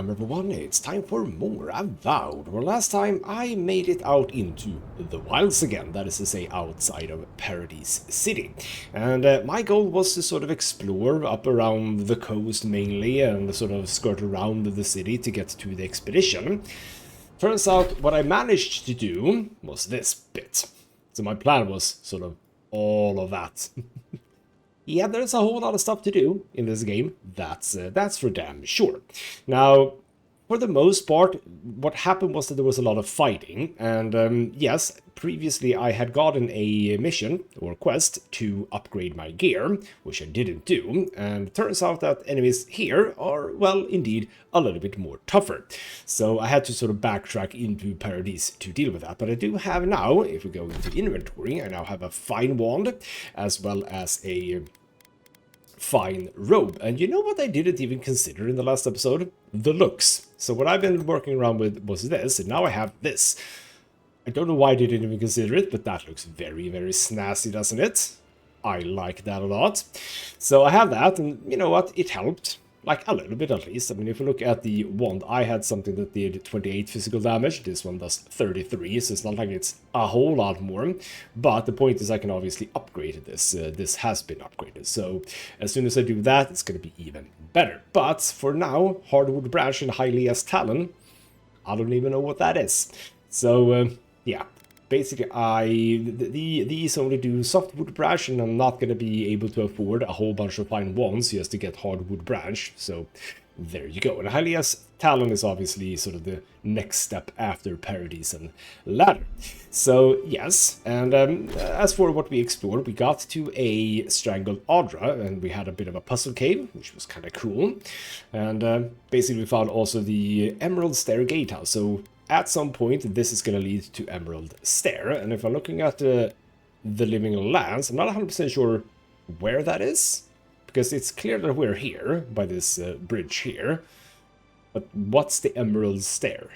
welcome everyone, it's time for more Avowed, where last time I made it out into the wilds again, that is to say outside of Paradise City. And my goal was to sort of explore up around the coast mainly and sort of skirt around the city to get to the expedition. Turns out what I managed to do was this bit. So my plan was sort of all of that. Yeah, there's a whole lot of stuff to do in this game, that's for damn sure. Now, for the most part, what happened was that there was a lot of fighting, and yes, previously I had gotten a mission, or quest, to upgrade my gear, which I didn't do, and it turns out that enemies here are, well, indeed, a little bit more tougher. So I had to sort of backtrack into Paradise to deal with that, but I do have now, if we go into inventory, I now have a fine wand, as well as a fine robe. And you know what I didn't even consider in the last episode? The looks. So what I've been working around with was this, and now I have this. I don't know why I didn't even consider it, but that looks very, very snazzy, doesn't it? I like that a lot. So I have that, and you know what? It helped. Like, a little bit at least. I mean, if you look at the wand, I had something that did 28 physical damage. This one does 33, so it's not like it's a whole lot more. But the point is I can obviously upgrade this. This has been upgraded. So as soon as I do that, it's going to be even better. But for now, Hardwood Branch and Hylia's Talon, I don't even know what that is. So, yeah. Basically, these only do softwood branch, and I'm not going to be able to afford a whole bunch of fine wands just to get hardwood branch. So there you go. And Hylia's Talon is obviously sort of the next step after Paradise and Ladder. So yes, and as for what we explored, we got to a strangled Audra, and we had a bit of a puzzle cave, which was kind of cool. And basically, we found also the Emerald Stair Gatehouse. So at some point, this is going to lead to Emerald Stair, and if I'm looking at the Living Lands, I'm not 100% sure where that is, because it's clear that we're here, by this bridge here, but what's the Emerald Stair?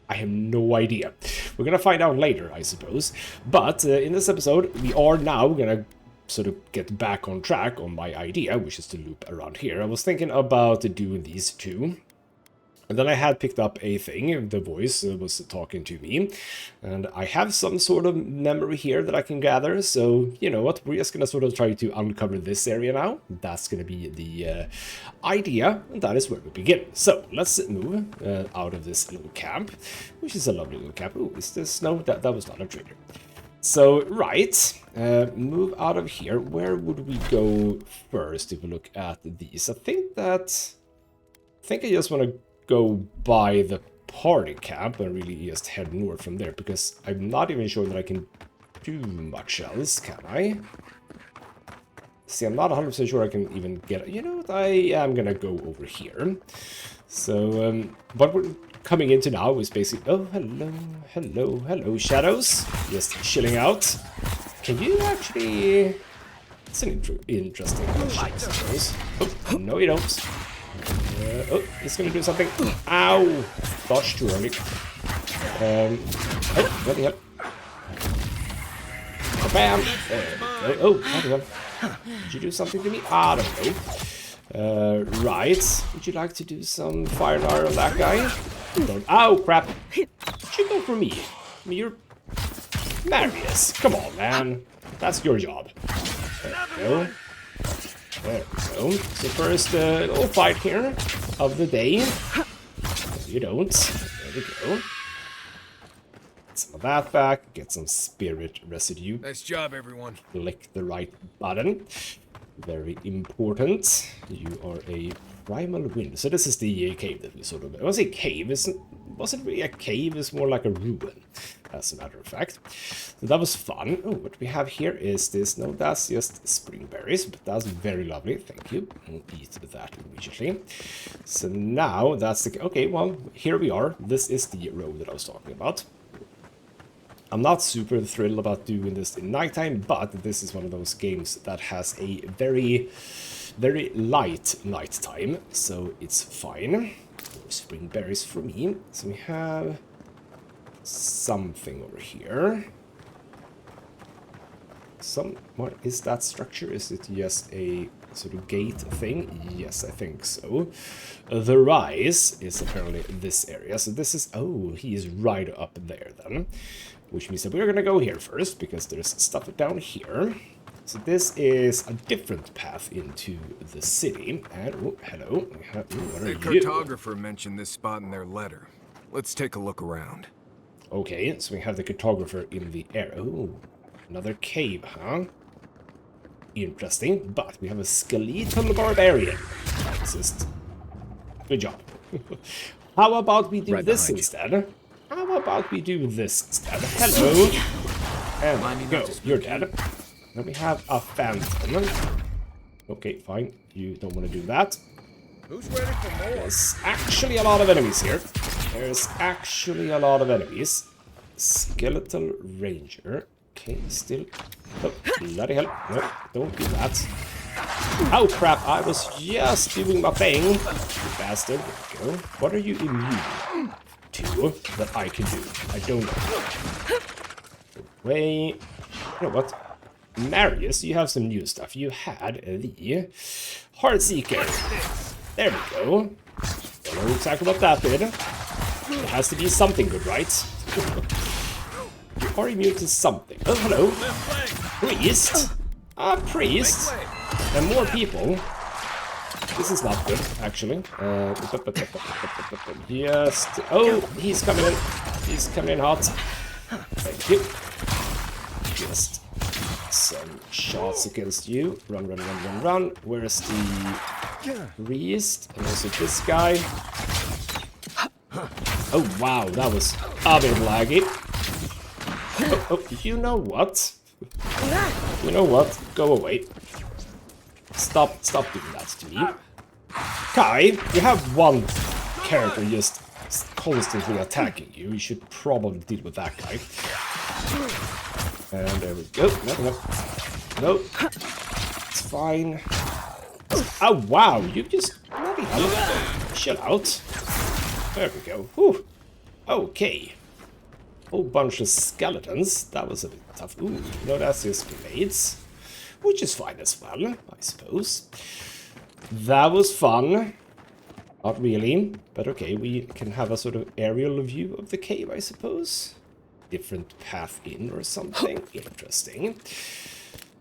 I have no idea. We're going to find out later, I suppose, but in this episode, we are now going to sort of get back on track on my idea, which is to loop around here. I was thinking about doing these two. And then I had picked up a thing, the voice was talking to me, and I have some sort of memory here that I can gather, so you know what, we're just going to sort of try to uncover this area now. That's going to be the idea, and that is where we begin. So, let's move out of this little camp, which is a lovely little camp. Ooh, is this? No, that was not a trader. So, right, move out of here. Where would we go first if we look at these? I think I just want to go by the party camp and really just head north from there, because I'm not even sure that I can do much else, can I? See, I'm not 100% sure I can even get... You know what, I am gonna go over here. So, what we're coming into now is basically... Oh, hello, shadows. Just chilling out. Can you actually... It's an interesting question, I suppose. Oh, no you don't. Oh, it's gonna do something. Ow! Dodge too early. Oh, what the hell? Bam! Oh, what the hell? Did you do something to me? I don't know. Right. Would you like to do some fire dart on that guy? Don't. Ow, crap! You go for me. I mean, you're... Marius. Come on, man. That's your job. There we go. There we go. So first little fight here of the day. No, you don't. There we go. Get some of that back. Get some spirit residue. Nice job, everyone. Click the right button. Very important. You are a primal wind. So this is the cave that we sort of... I was a cave. It wasn't really a cave. It's more like a ruin, as a matter of fact. So that was fun. Oh, what we have here is this. No, that's just spring berries, but that's very lovely. Thank you. I'll eat that immediately. So now that's the... Okay, well, here we are. This is the road that I was talking about. I'm not super thrilled about doing this in nighttime, but this is one of those games that has a very, very light nighttime, so it's fine. More spring berries for me. So we have something over here. What is that structure? Is it just a sort of gate thing. Yes, I think so. The rise is apparently this area. So this is... Oh, he is right up there then. Which means that we're going to go here first, because there's stuff down here. So this is a different path into the city. And, oh, hello. What are you? The cartographer mentioned this spot in their letter. Let's take a look around. Okay, so we have the cartographer in the air. Oh, another cave, huh? Interesting, but we have a skeletal barbarian. Just... Good job. How about we do this instead? How about we do this instead? Hello. And go. You're dead. Then we have a phantom. Okay, fine. You don't want to do that. Who's ready for more? There's actually a lot of enemies here. There's actually a lot of enemies. Skeletal ranger. Okay, still... Oh, bloody hell. No, don't do that. Oh, crap. I was just doing my thing. You bastard. There we go. What are you immune to that I can do? I don't know. Wait. You know what? Marius, you have some new stuff. You had the Heartseeker. There we go. Don't know exactly what that did. It has to be something good, right? You are immune to something. Oh, hello. Priest? A priest? And more people. This is not good, actually. Just... Oh, he's coming in. He's coming in hot. Thank you. Just some shots against you. Run, run, run, run, run. Where's the priest? And also this guy. Oh, wow, that was a bit laggy. Oh, you know what? You know what? Go away. Stop doing that to me. Kai, you have one character just constantly attacking you. You should probably deal with that guy. And there we go. No. It's fine. Oh, wow. You just... Bloody hell. Chill out. There we go. Whew. Okay. Whole bunch of skeletons. That was a bit tough. Ooh, no, that's just grenades. Which is fine as well, I suppose. That was fun. Not really. But okay, we can have a sort of aerial view of the cave, I suppose. Different path in or something. Interesting.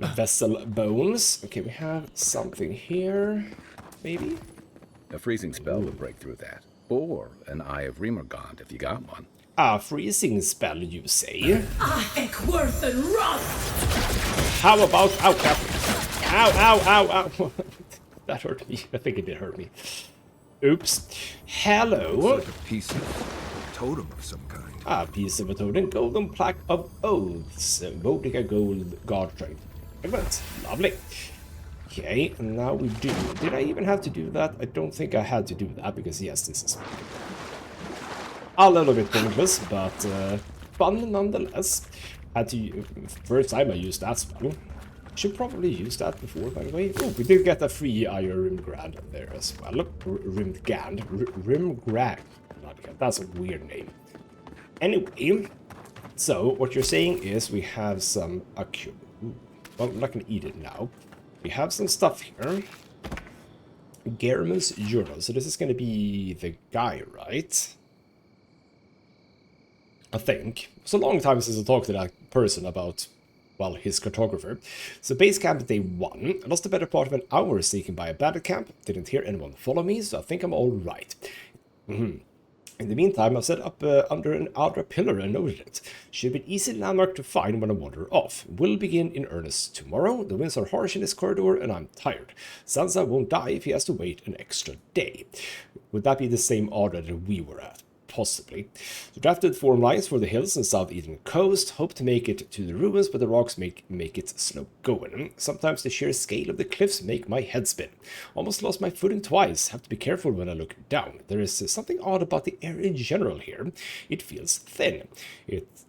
Vessel bones. Okay, we have something here. Maybe? A freezing spell would break through that. Or an Eye of Remergond if you got one. A freezing spell, you say? I think worth and rust. How about... Ow, crap. Ow, ow, ow, ow. That hurt me. I think it did hurt me. Oops. Hello. It's like a piece of totem of some kind. A piece of a totem. Golden plaque of oaths. Voting a gold guard strength. Excellent. Lovely. Okay, and now we do. Did I even have to do that? I don't think I had to do that, because yes, this is a little bit pointless, but fun nonetheless. Had to... First time I used that spell. Should probably use that before, by the way. Oh, we did get a free Iron Rimgrand there as well. Rimgand. Rimgrand. That's a weird name. Anyway, so what you're saying is we have some... Well, I'm not going to eat it now. We have some stuff here. German's journal. So this is going to be the guy, right? I think. It's a long time since I talked to that person about, well, his cartographer. So base camp day 1. I lost the better part of an hour sneaking by a bandit camp. Didn't hear anyone follow me, so I think I'm all right. In the meantime, I've set up under an outer pillar and noted it. Should be an easy landmark to find when I wander off. We'll begin in earnest tomorrow. The winds are harsh in this corridor and I'm tired. Sansa won't die if he has to wait an extra day. Would that be the same order that we were at? Possibly. So drafted form lines for the hills and southeastern coast. Hope to make it to the ruins, but the rocks make it slow going. Sometimes the sheer scale of the cliffs make my head spin. Almost lost my footing twice. Have to be careful when I look down. There is something odd about the air in general here. It feels thin.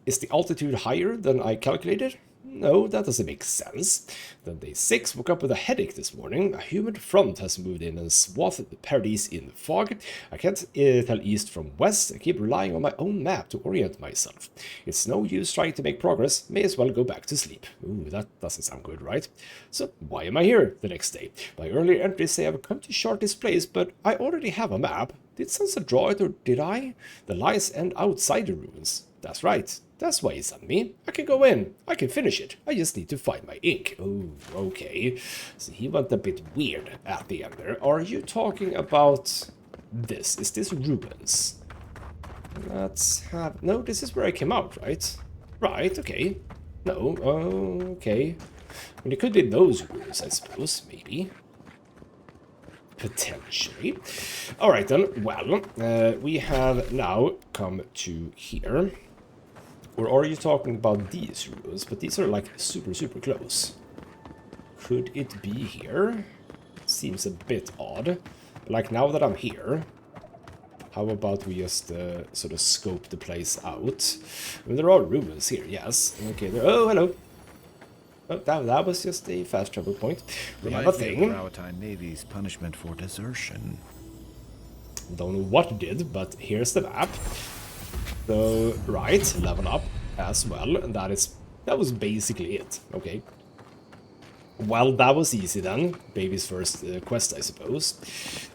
Is the altitude higher than I calculated? no, that doesn't make sense. Then day 6, woke up with a headache this morning. A humid front has moved in and swathed the paradise in the fog. I can't tell east from west. I keep relying on my own map to orient myself. It's no use trying to make progress. May as well go back to sleep. Ooh, that doesn't sound good, right? So, why am I here the next day? My earlier entries say I've come to chart this place, but I already have a map. Did Sansa draw it, or did I? The lies end outside the ruins. That's right. That's why he sent me. I can go in. I can finish it. I just need to find my ink. Oh, okay. So he went a bit weird at the end there. Are you talking about this? Is this ruins? Let's have... No, this is where I came out, right? Right, okay. No, okay. I mean, it could be those ruins, I suppose. Maybe. Potentially. Alright then. Well, we have now come to here. Or are you talking about these ruins? But these are like super, super close. Could it be here? Seems a bit odd. Like now that I'm here, how about we just sort of scope the place out? I mean, there are ruins here, yes. Okay, there. Oh, hello. Oh, that was just a fast travel point. We have a thing. Powhatan Navy's punishment for desertion. Don't know what it did, but here's the map. So, right, level up as well, and that was basically it. Okay. Well, that was easy then. Baby's first quest, I suppose.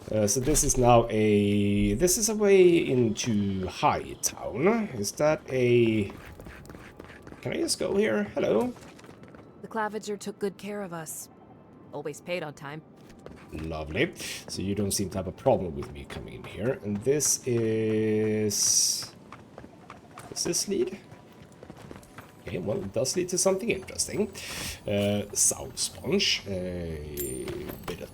So this is now this is a way into Hightown. Is that a... Can I just go here? Hello? The Clavager took good care of us. Always paid on time. Lovely. So you don't seem to have a problem with me coming in here. And this is... Does this lead? Okay, well, it does lead to something interesting. Sound sponge, a bit of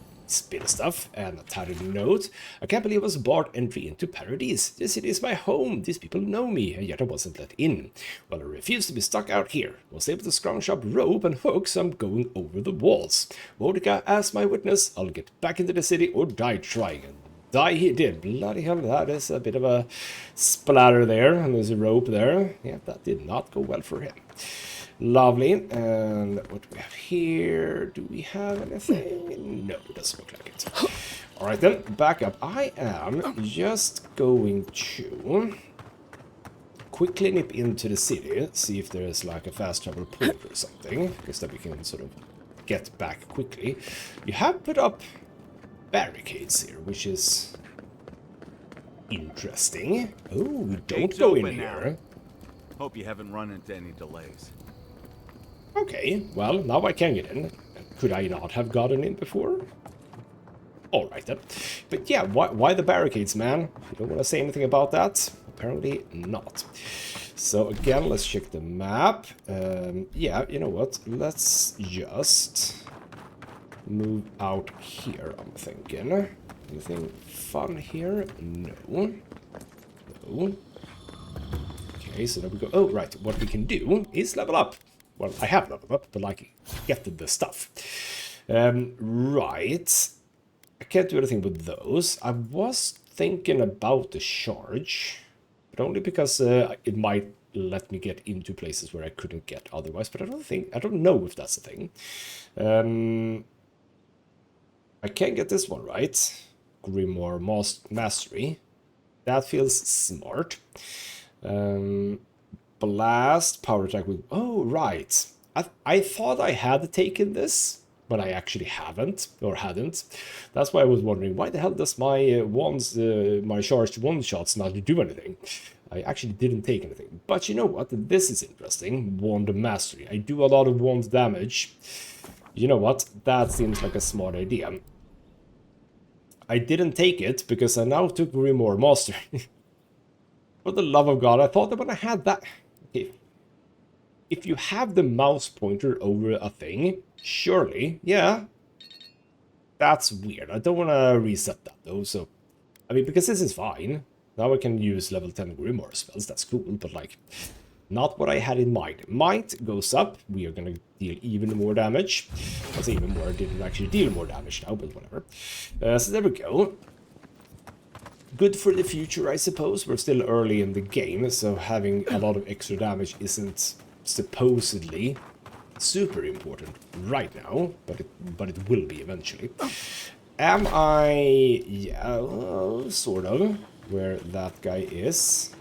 stuff, and a titled note. I can't believe I was barred entry into Paradise. This city is my home. These people know me, and yet I wasn't let in. Well, I refuse to be stuck out here. I was able to scrounge up rope and hook, so I'm going over the walls. Mordecai as my witness. I'll get back into the city or die trying. And die he did. Bloody hell, that is a bit of a splatter there, and there's a rope there. Yeah, that did not go well for him. Lovely. And what do we have here? Do we have anything? No, it doesn't look like it. Alright then, back up. I am just going to quickly nip into the city, see if there's like a fast travel point or something, because then we can sort of get back quickly. You have put up barricades here, which is interesting. Oh, we don't go in here. Hope you haven't run into any delays. Okay, well, now I can get in. Could I not have gotten in before? Alright then. But yeah, why the barricades, man? You don't want to say anything about that? Apparently not. So again, let's check the map. Yeah, you know what? Let's just move out here, I'm thinking. Anything fun here? No. No. Okay, so there we go. Oh, right. What we can do is level up. Well, I have leveled up, but like, get the stuff. Right. I can't do anything with those. I was thinking about the charge, but only because it might let me get into places where I couldn't get otherwise, but I don't know if that's a thing. I can get this one right. Grimoire Mastery. That feels smart. Blast, power attack with... Oh, right. I thought I had taken this, but I actually haven't, or hadn't. That's why I was wondering, why the hell does my my charged one-shots not do anything? I actually didn't take anything. But you know what? This is interesting. Wand Mastery. I do a lot of wand damage. You know what? That seems like a smart idea. I didn't take it because I now took Grimoire Mastery. For the love of God, I thought that when I had that... Okay. If you have the mouse pointer over a thing, surely, yeah. That's weird. I don't want to reset that though, so... I mean, because this is fine. Now I can use level 10 Grimoire spells, that's cool, but like... Not what I had in mind. Might goes up. We are going to deal even more damage. I'll say even more. I didn't actually deal more damage now, but whatever. So there we go. Good for the future, I suppose. We're still early in the game, so having a lot of extra damage isn't supposedly super important right now, but it will be eventually. Am I... yeah, sort of, where that guy is.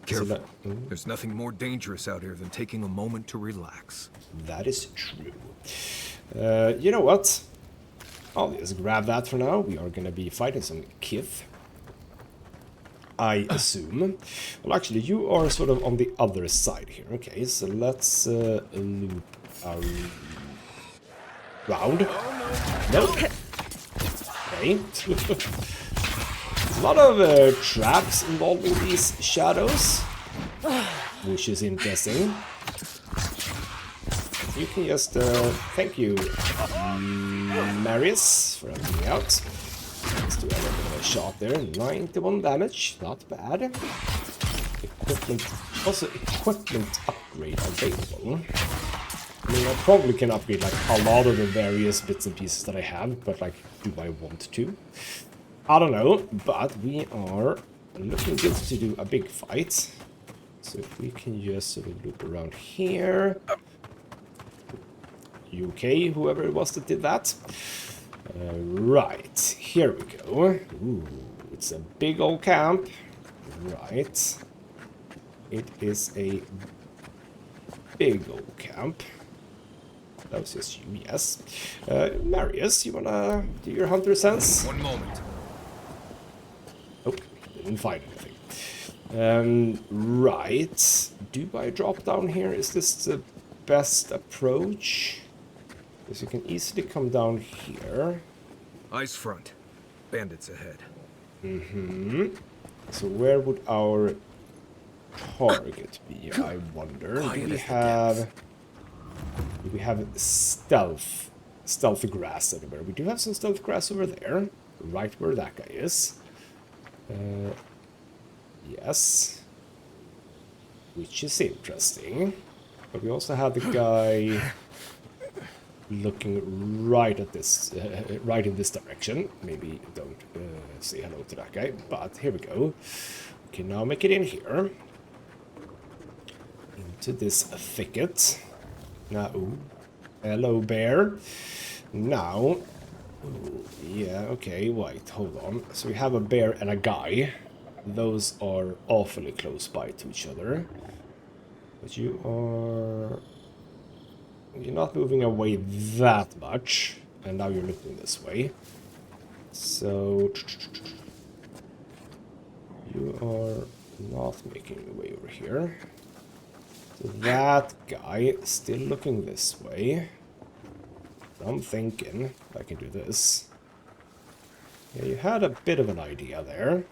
Careful. There's nothing more dangerous out here than taking a moment to relax. That is true. You know what? I'll just grab that for now. We are gonna be fighting some Kith, I assume. Well, actually, you are sort of on the other side here. Okay, so let's loop around. Nope. Okay. There's a lot of traps involving these shadows, which is interesting. You can just, thank you, Marius, for helping me out. Let's do a little bit of a shot there. 91 damage, not bad. Equipment, also equipment upgrade available. I mean, I probably can upgrade like a lot of the various bits and pieces that I have, but like, do I want to? I don't know, but we are looking good to do a big fight. So if we can just sort of loop around here. You okay, whoever it was that did that? Right, here we go. Ooh, it's a big old camp. Right. It is a big old camp. That was just you, yes. Marius, you wanna do your hunter sense? One moment. Nope, didn't find anything. Right. Do I drop down here? Is this the best approach? Because you can easily come down here. Eyes front. Bandits ahead. Mm-hmm. So where would our target be, I wonder? Do we have stealthy grass everywhere? We do have some stealthy grass over there, right where that guy is. Yes. Which is interesting. But we also have the guy looking right at this, right in this direction. Maybe don't say hello to that guy, but here we go. We can now make it in here. Into this thicket. Now, ooh, hello bear. Now, ooh, yeah, okay, wait, hold on. So we have a bear and a guy. Those are awfully close by to each other. But you are... you're not moving away that much. And now you're looking this way. So... you are not making your way over here. So that guy is still looking this way. I'm thinking I can do this. Yeah, you had a bit of an idea there.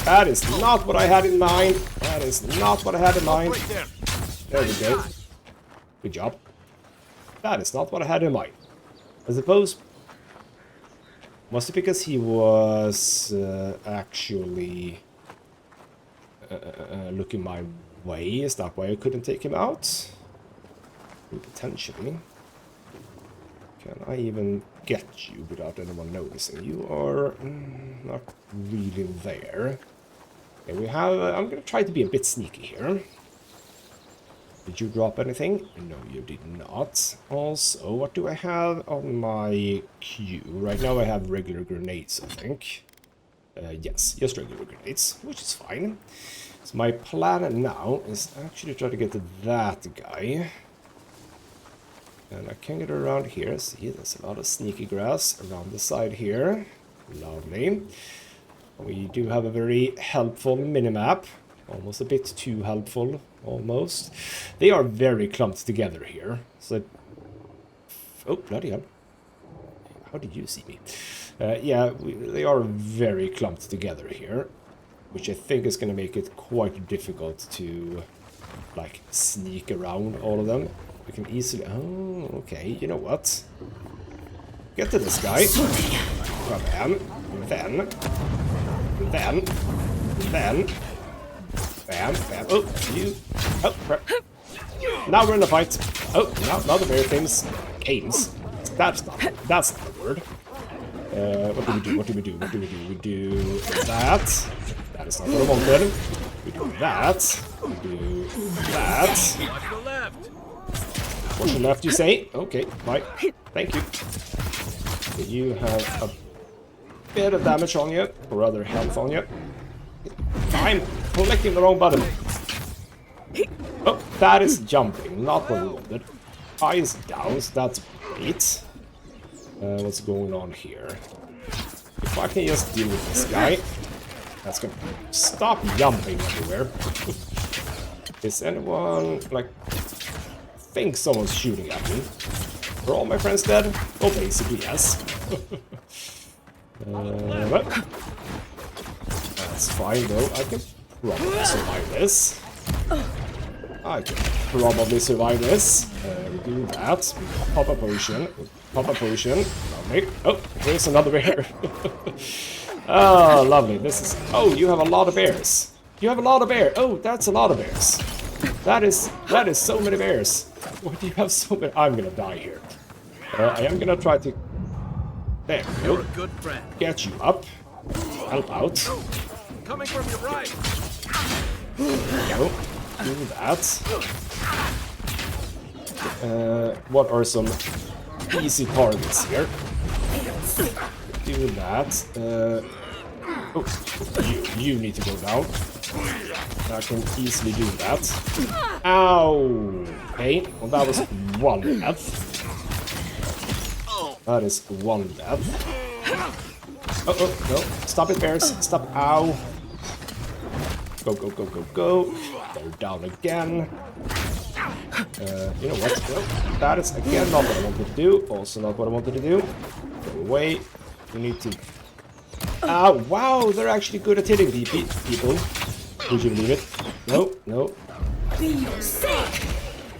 That is not what I had in mind. That is not what I had in mind. There we go. Good job. That is not what I had in mind. I suppose... was it because he was actually looking my way? Is that why I couldn't take him out? Potentially. Can I even get you without anyone noticing? You are not really there. Okay, we have... I'm going to try to be a bit sneaky here. Did you drop anything? No, you did not. Also, what do I have on my queue? Right now I have regular grenades, I think. Yes, just regular grenades, which is fine. So my plan now is actually try to get to that guy. And I can get around here. See, there's a lot of sneaky grass around the side here. Lovely. We do have a very helpful minimap. Almost a bit too helpful, almost. They are very clumped together here. So, oh, bloody hell. How did you see me? Yeah, they are very clumped together here. Which I think is going to make it quite difficult to, like, sneak around all of them. We can easily... oh, okay, you know what? Get to this guy. Grab him. Then... bam, bam. Oh, you... oh, crap. Now we're in a fight. Oh, now the bear things... cames. That's not the word. What do we do? What do we do? What do we do? We do that. That is not what I wanted. We do that. Do that. Watch the left. Watch the left, you say? Okay, bye. Thank you. You have a bit of damage on you, or rather health on you. I'm clicking the wrong button. Oh, that is jumping, not what we wanted. Eyes down, so that's great. What's going on here? If I can just deal with this guy, that's gonna stop jumping everywhere. Is anyone, like, think someone's shooting at me? Are all my friends dead? Well, basically, yes. But that's fine, though. I can probably survive this. I can probably survive this. We do that. Pop a potion. Pop a potion. Lovely. Oh, here's another bear. Oh, lovely. This is... Oh, you have a lot of bears. You have a lot of bears. Oh, that's a lot of bears. That is so many bears. Why do you have so many? I'm gonna die here. I am gonna try to... There we You're go. a good friend. Get you up. Help out. Coming from your right. There we go. Do that. What are some easy targets here? Do that. Oh, you need to go down. I can easily do that. Ow! Okay, well that was one death. That is one death. Oh, no. Stop it, bears. Stop. Ow. Go, go, go, go, go. They're down again. You know what? No, that is again not what I wanted to do. Also not what I wanted to do. Go away. You need to... wow, they're actually good at hitting people. Would you believe it? No, no.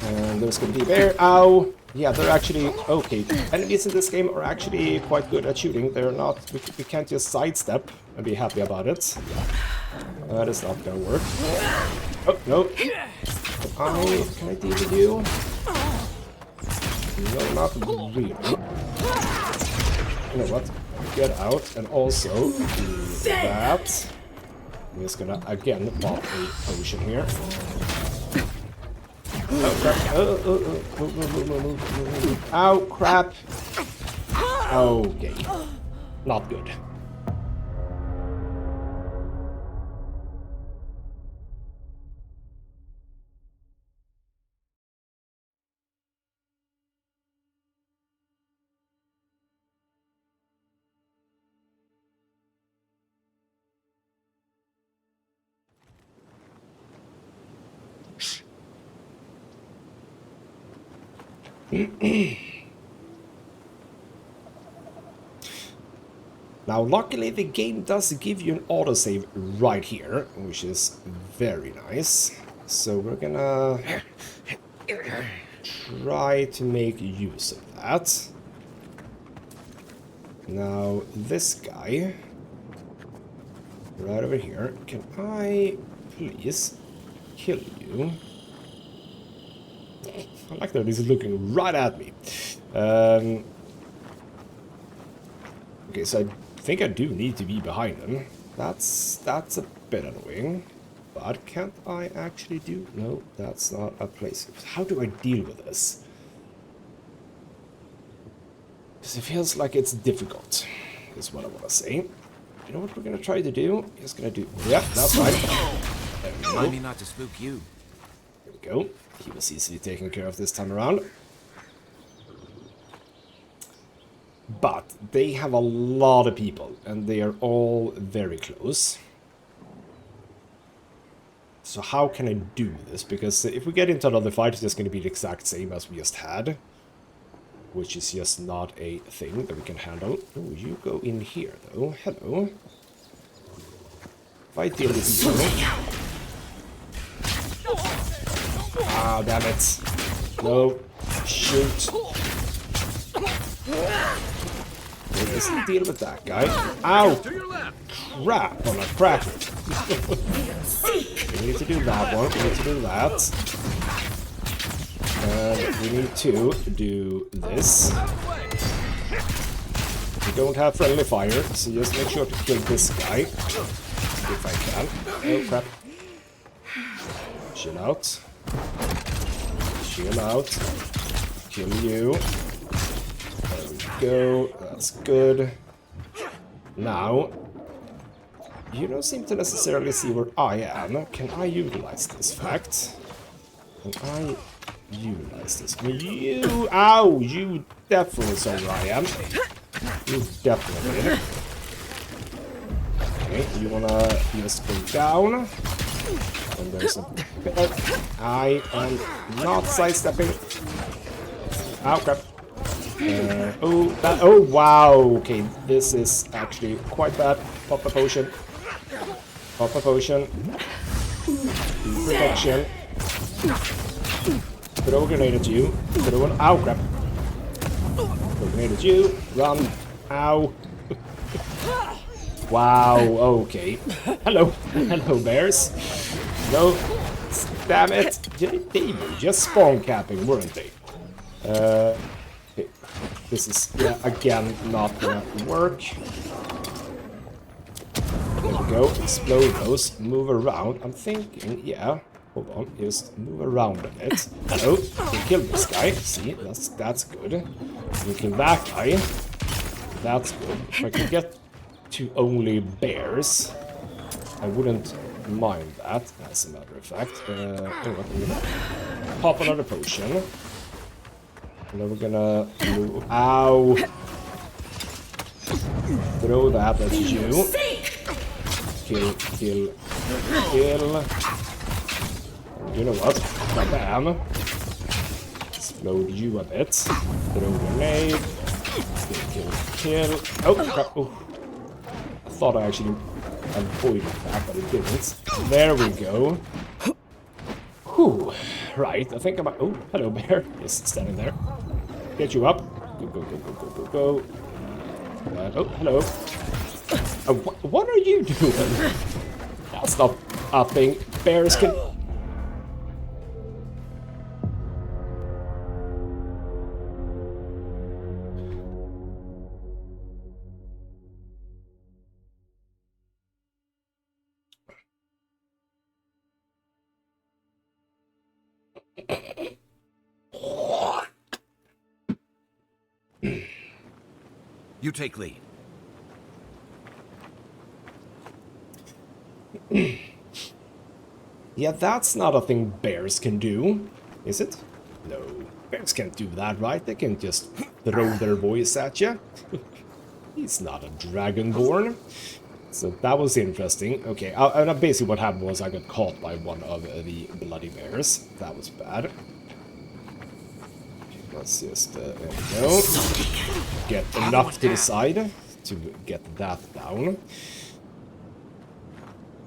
And there's gonna be a bear. Ow! Yeah, they're actually... Okay, enemies in this game are actually quite good at shooting. They're not... We can't just sidestep and be happy about it. That is not gonna work. Oh, no. Can I deal with you? No, not really. You know what? Get out and also do that. I'm just gonna again pop a potion here. Oh crap. Ow crap. Okay. Not good. Now, luckily, the game does give you an autosave right here, which is very nice. So we're gonna try to make use of that. Now, this guy, right over here, can I please kill you? I like that he's looking right at me. Okay, so I think I do need to be behind him. That's a bit annoying. But can't I actually do... No, that's not a place. How do I deal with this? Because it feels like it's difficult, is what I want to say. You know what we're going to try to do? Just going to do... Yeah, that's right. There we go. Remind me not to spook you. There we go. He was easily taken care of this time around. But they have a lot of people, and they are all very close. So how can I do this? Because if we get into another fight, it's just going to be the exact same as we just had. Which is just not a thing that we can handle. Oh, you go in here, though. Hello. If I deal with you... Ah, damn it. No. Shoot. Let's deal with that guy. Ow! Crap on a cracker. We need to do that one. We need to do that. And we need to do this. We don't have friendly fire, so just make sure to kill this guy. If I can. Oh, crap. Chill out. Chill out. Kill you. There we go. That's good. Now, you don't seem to necessarily see where I am. Can I utilize this fact? Can I utilize this? You! Ow! You definitely saw where I am. You definitely did. Okay, you wanna just go down. And there's a bear. I am not sidestepping. Ow, crap. Oh, wow. Okay, this is actually quite bad. Pop a potion. Pop a potion. Protection. Throw a grenade at you. Throw an... Ow, crap. Throw a grenade at you. Run. Ow. Wow, okay. Hello. Hello, bears. No. Damn it. They were just spawn capping, weren't they? Okay. This is, yeah, again, not gonna work. There we go. Explode those. Move around. I'm thinking, yeah. Hold on. Just move around a bit. Hello. We can kill this guy. See, that's good. We kill that guy. That's good. If I can get to only bears, I wouldn't mind that, as a matter of fact. I'm gonna pop another potion. And then we're gonna move. Ow! Throw that at you. Kill, kill, kill. You know what? Bam! Explode you a bit. Throw grenade. Kill, kill. Oh, crap. Oh. I thought I actually avoided that, but it didn't. There we go. Whew. Right, I think I might... Oh, hello, bear. Just standing there. Get you up. Go, go, go, go, go, go, go. Oh, hello. What are you doing? That's not upping. Bears can... You take lead. Yeah, that's not a thing bears can do, is it? No, bears can't do that, right? They can just throw their voice at you. He's not a dragonborn. So that was interesting. Okay, and basically what happened was I got caught by one of the bloody bears. That was bad. Let's just, there we go. Get enough to the side to get that down.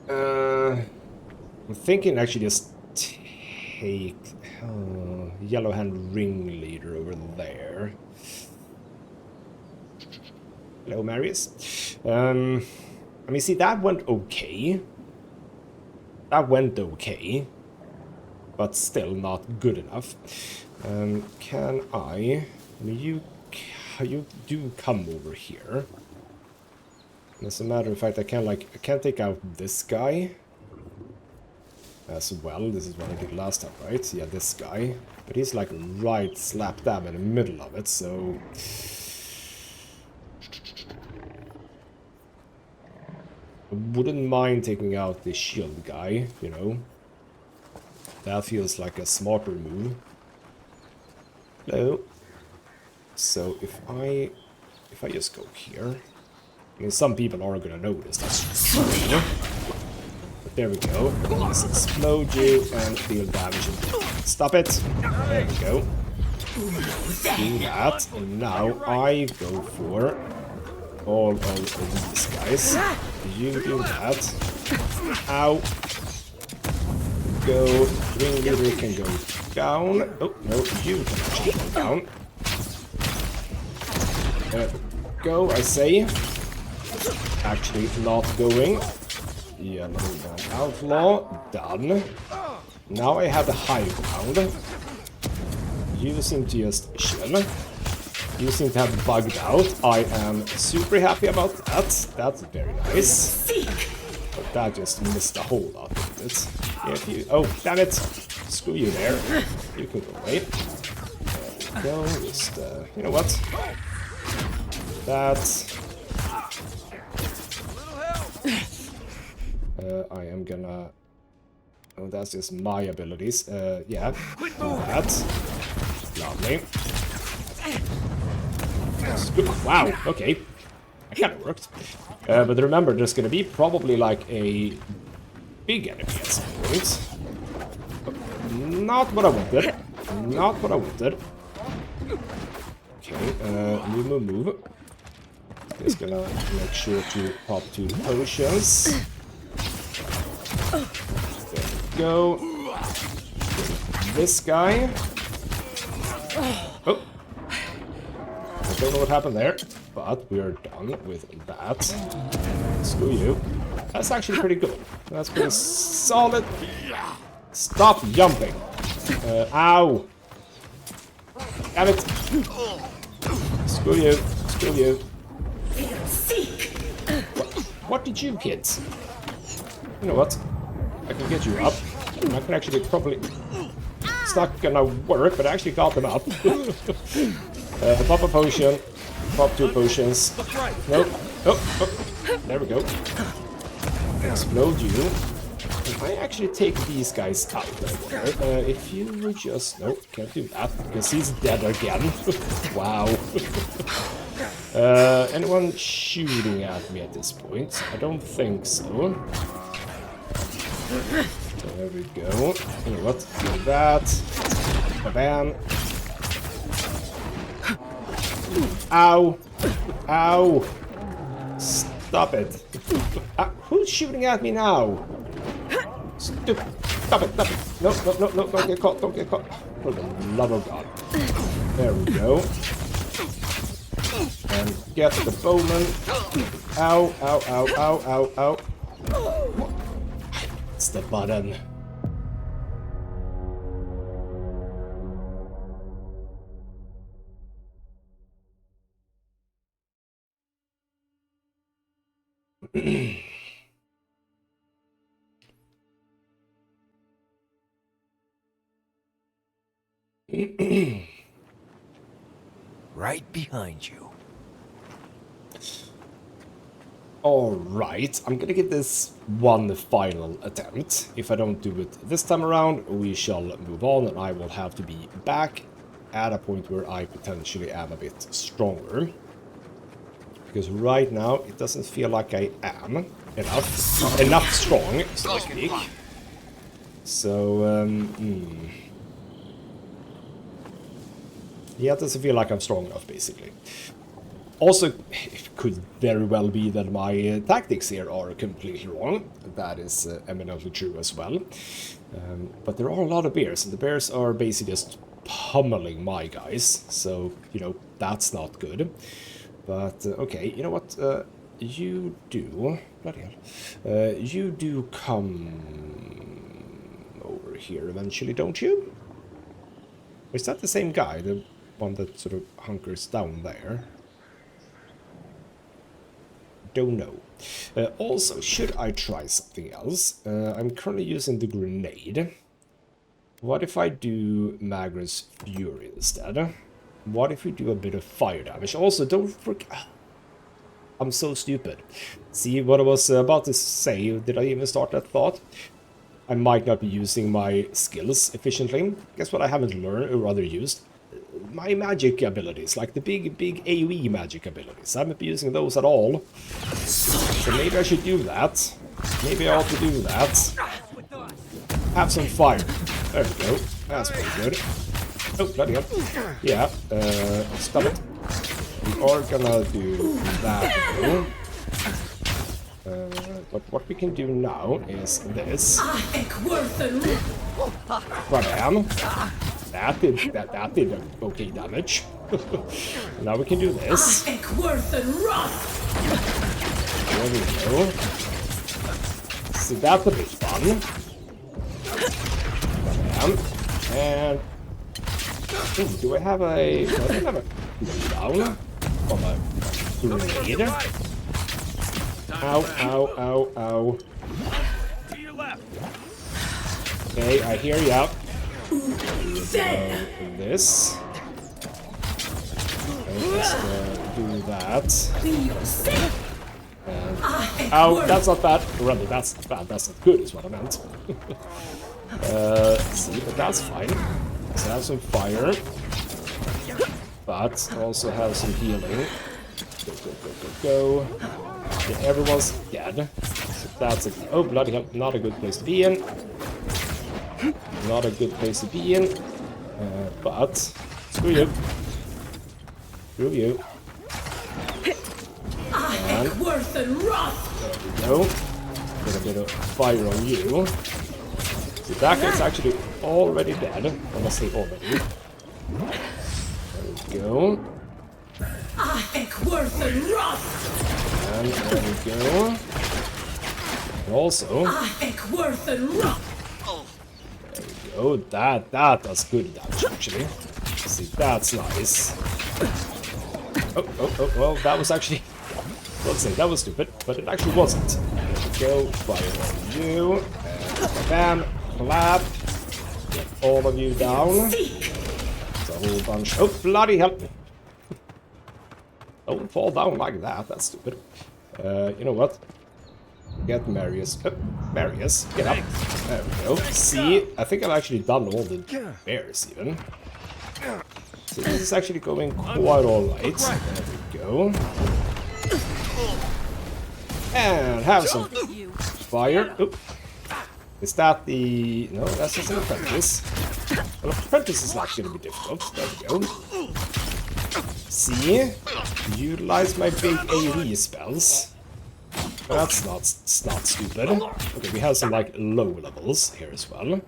I'm thinking actually just take Yellow Hand Ringleader over there. Hello, Marius. I mean, see, that went okay. That went okay. But still not good enough. Can I mean, you do come over here. As a matter of fact, I can't take out this guy as well. This is what I did last time, right? Yeah, this guy. But he's like right slap dab in the middle of it, so... I wouldn't mind taking out the shield guy, you know. That feels like a smarter move. Hello. So if I just go here, I mean, some people are gonna notice that's true. But there we go. Let's explode you and deal damage. Stop it. There we go. Do that. And now I go for all of these guys. You do that. Ow. Go. Ringleader can go down. Oh, no, you can actually go down. There we go, I say. Actually not going. Yellow Hand Outlaw. Done. Now I have the high ground. You seem to just chill. You seem to have bugged out. I am super happy about that. That's very nice. But that just missed a whole lot of it. If you... Oh, damn it! Screw you there. You can go away. There we go. Just, you know what? That... I am gonna... Oh, that's just my abilities. Yeah. That. Lovely. That's good. Wow, okay. That kind of worked. But remember, there's gonna be probably like a big enemy at some point. Not what I wanted. Not what I wanted. Okay, move. Just gonna make sure to pop 2 potions. There we go. This guy. Oh. I don't know what happened there, but we are done with that. Screw you. That's actually pretty good. That's pretty solid. Stop jumping. Ow. Damn it. Screw you. Screw you. What did you get? You know what? I can get you up. I can actually probably... It's not gonna work, but I actually got them up. Pop a potion. Pop 2 potions. Nope. Oh. There we go. Explode you. Can I actually take these guys out? If you would just... Nope, can't do that, because he's dead again. Wow. Anyone shooting at me at this point? I don't think so. There we go. You know what? Do that. Bam. Ow! Ow! Stop it! Who's shooting at me now? Stop it! Stop it! No! Don't get caught! Don't get caught! For the love of God! There we go. And get the bowman. Ow! Ow! Ow! Ow! Ow! Ow! It's the button. Right behind you. Alright, I'm gonna give this one final attempt. If I don't do it this time around, we shall move on, and I will have to be back at a point where I potentially am a bit stronger. Because right now, it doesn't feel like I am enough strong, so to speak. So, yeah, it doesn't feel like I'm strong enough, basically. Also, it could very well be that my tactics here are completely wrong. That is eminently true as well. But there are a lot of bears, and the bears are basically just pummeling my guys. So, you know, that's not good. But, okay, you know what? You do... Bloody hell. You do come over here eventually, don't you? Or is that the same guy? The one that sort of hunkers down there? Don't know. Also, should I try something else? I'm currently using the grenade. What if I do Magra's Fury instead? What if we do a bit of fire damage? Also, don't forget... I'm so stupid. See what I was about to say? Did I even start that thought? I might not be using my skills efficiently. Guess what I haven't learned or rather used? My magic abilities, like the big AoE magic abilities. I haven't been using those at all. So maybe I should do that. Maybe I ought to do that. Have some fire. There we go. That's pretty good. Oh, bloody hell. Yeah, stop it. We are gonna do that. But what we can do now is this. Bam. That did okay damage. Now we can do this. There we go. See, that's a bit fun. Bam. And ooh, do I have a... I don't have a cooldown from a grenade. Ow, ow, ow, ow. To your left. Okay, I hear ya. There. This. Okay, let's do that. Be yourself. Oh, that's not bad. Rather, that's bad. That's not good, is what I meant. See, but that's fine. Let's have some fire. But also have some healing. Go. Okay, everyone's dead. So that's it. Oh, bloody hell. Not a good place to be in. Not a good place to be in. But screw you. Screw you. And Worth and wrath. there we go. Get a bit of fire on you. So that guy's actually already dead. I must say already. There we go. Worth and wrath. And there we go. And also, Worth and wrath. there we go. That does good damage actually. See, that's nice. Oh, well, that was actually... Let's say that was stupid, but it actually wasn't. There we go, fire on you, and bam, clap, get all of you down. It's a whole bunch. Oh, bloody hell! Don't fall down like that, that's stupid. You know what? Get Marius. Oh, Marius, get up. There we go. See, I think I've actually done all the bears even. So this is actually going quite alright. There we go. And have some fire. Oop. Is that the... No, that's just an apprentice. Well, apprentice is not going to be difficult. There we go. See? Utilize my big AoE spells. That's not stupid. Okay, we have some, like, low levels here as well.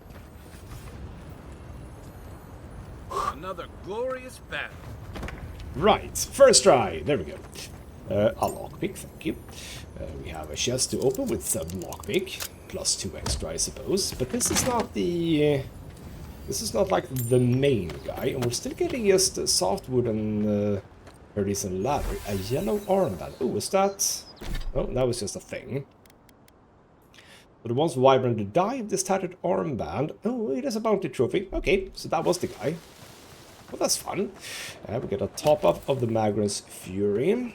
Another glorious battle. Right, first try. There we go. A lockpick, thank you. We have a chest to open with some lockpick, plus 2 extra, I suppose. But this is not the... this is not like the main guy, and we're still getting just softwood and a decent ladder. A yellow armband. Oh, was that... Oh, that was just a thing. But once vibrant dive, this tattered armband. Oh, it is a bounty trophy. Okay, so that was the guy. Well, that's fun. We get a top-up of the Magran's Fury.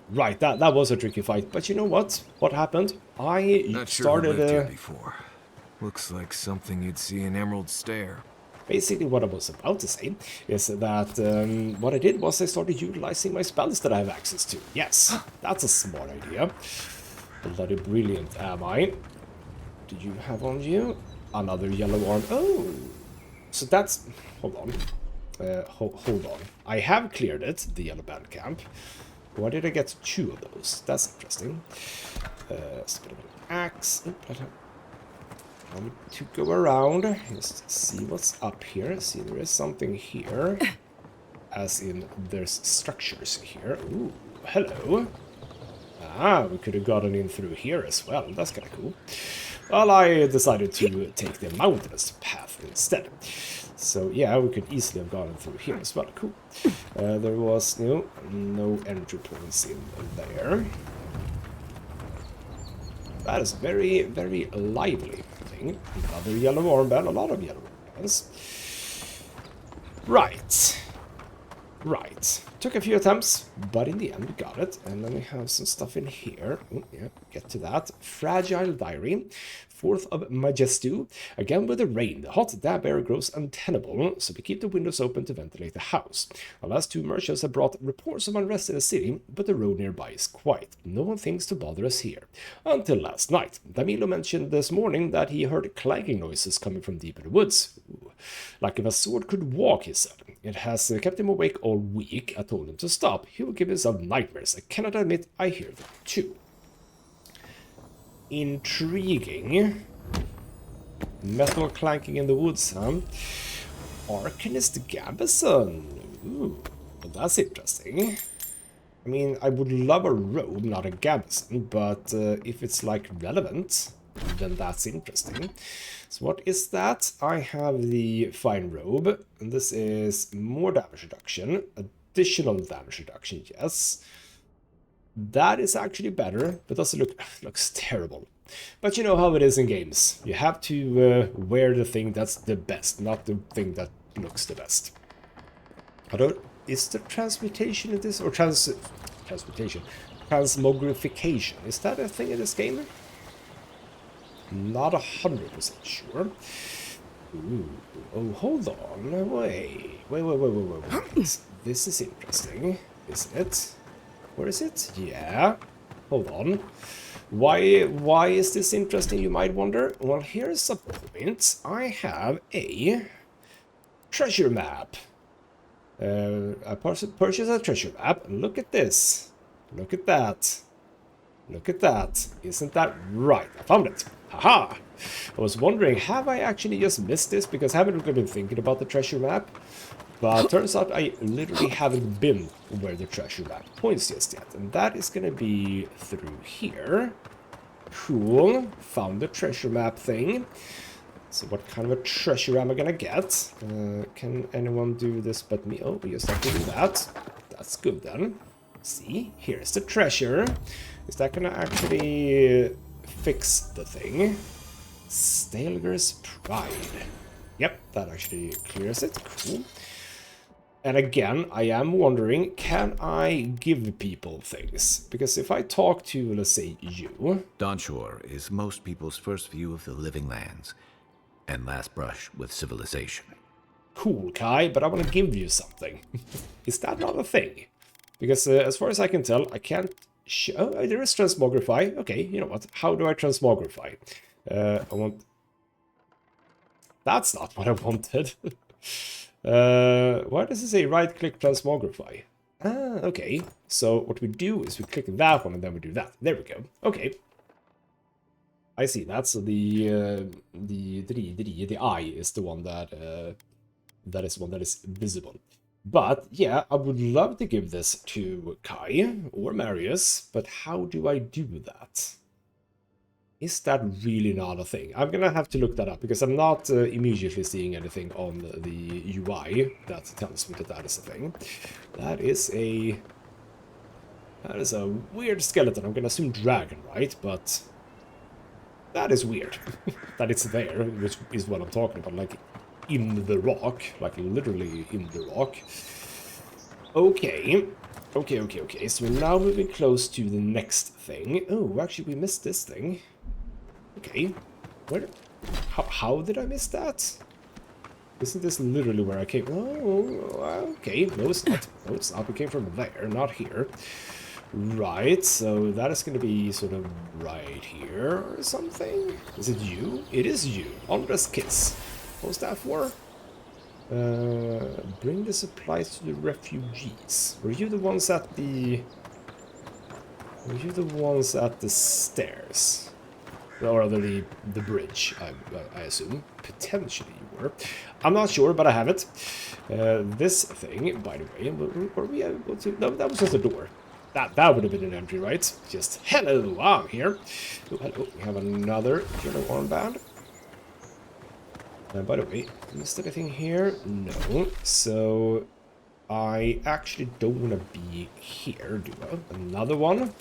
Right, that was a tricky fight. But you know what? What happened? I Not sure started... who lived here before. Looks like something you'd see in Emerald Stair. Basically, what I was about to say is that what I did was I started utilizing my spells that I have access to. Yes, that's a smart idea. Bloody brilliant am I. Did you have on you? Another yellow arm. Oh! So that's... Hold on. Hold on. I have cleared it, the yellow band camp. Why did I get 2 of those? That's interesting. It's a bit of an axe. I need to go around, just see what's up here. See, there is something here. As in, there's structures here. Ooh, hello. Ah, we could have gotten in through here as well. That's kind of cool. Well, I decided to take the mountainous path instead. So, yeah, we could easily have gotten through here as well. Cool. There was no entry points in there. That is very, very lively thing. Another yellow armband, a lot of yellow armbands. Right. Right. Took a few attempts, but in the end we got it. And then we have some stuff in here. Oh, yeah, get to that. Fragile Diary. 4th of Majestu. Again with the rain, the hot damp air grows untenable, so we keep the windows open to ventilate the house. Our last 2 merchants have brought reports of unrest in the city, but the road nearby is quiet. No one thinks to bother us here. Until last night. Damilo mentioned this morning that he heard clanking noises coming from deep in the woods. Ooh. Like if a sword could walk, he said. It has kept him awake all week. I told him to stop. He will give himself nightmares. I cannot admit I hear them too. Intriguing. Metal clanking in the woods, huh? Arcanist Gambison. Ooh, well, that's interesting. I mean, I would love a robe, not a Gambison, but if it's like relevant, then that's interesting. So what is that? I have the fine robe, and this is more damage reduction, additional damage reduction, yes. That is actually better, but doesn't looks terrible. But you know how it is in games. You have to wear the thing that's the best, not the thing that looks the best. Is there transmutation in this? Or transmutation? Transmogrification. Is that a thing in this game? Not 100% sure. Ooh. Oh, hold on. Wait. This is interesting, isn't it? Where is it? Yeah. Hold on. Why is this interesting, you might wonder? Well, here's a point. I have a treasure map. I purchased a treasure map. Look at this. Look at that. Look at that. Isn't that right? I found it. Haha! I was wondering, have I actually just missed this? Because I haven't really been thinking about the treasure map. But turns out I literally haven't been where the treasure map points just yet. And that is going to be through here. Cool. Found the treasure map thing. So what kind of a treasure am I going to get? Can anyone do this but me? Oh, we just have to do that. That's good then. See, here's the treasure. Is that going to actually fix the thing? Stalger's Pride. Yep, that actually clears it. Cool. And again, I am wondering, can I give people things? Because if I talk to, let's say, you... Dawnshore is most people's first view of the living lands, and last brush with civilization. Cool, Kai, but I want to give you something. Is that not a thing? Because as far as I can tell, I can't... Oh, there is transmogrify. Okay, you know what? How do I transmogrify? I want... That's not what I wanted. Why does it say right-click transmogrify? Ah, okay. So what we do is we click that one and then we do that. There we go. Okay. I see. That's the eye is the one that is visible. But yeah, I would love to give this to Kai or Marius, but how do I do that? Is that really not a thing? I'm gonna have to look that up because I'm not immediately seeing anything on the UI that tells me that that is a thing. That is a weird skeleton. I'm gonna assume dragon, right? But that is weird that it's there, which is what I'm talking about, like in the rock, like literally in the rock. Okay. So we're now moving close to the next thing. Oh, actually, we missed this thing. Okay, how did I miss that? Isn't this literally where I came? Oh, okay, no it's not. No it's not, we came from there, not here. Right, so that is going to be sort of right here or something. Is it you? It is you. Andres Kiss. What's that for? Bring the supplies to the refugees. Were you the ones at the... Were you the ones at the stairs? Or rather the bridge, I assume. Potentially you were. I'm not sure, but I have it. This thing, by the way, were we able to... No, that was just a door. That would have been an entry, right? Just, hello, I'm here. Oh, hello, we have another yellow armband. By the way, missed anything here? No. So, I actually don't want to be here, do I? Another one?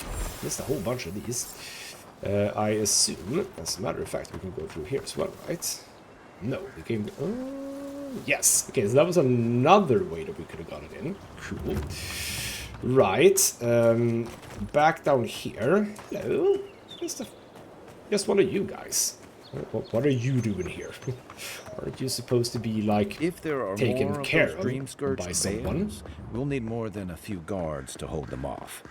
Missed a whole bunch of these. I assume, as a matter of fact, we can go through here as well, right? No, we can... yes! Okay, so that was another way that we could have got it in. Cool. Right. Back down here. Hello? Just one of you guys. What are you doing here? Aren't you supposed to be, like, if there are taken more care of those of by someone? We'll need more than a few guards to hold them off.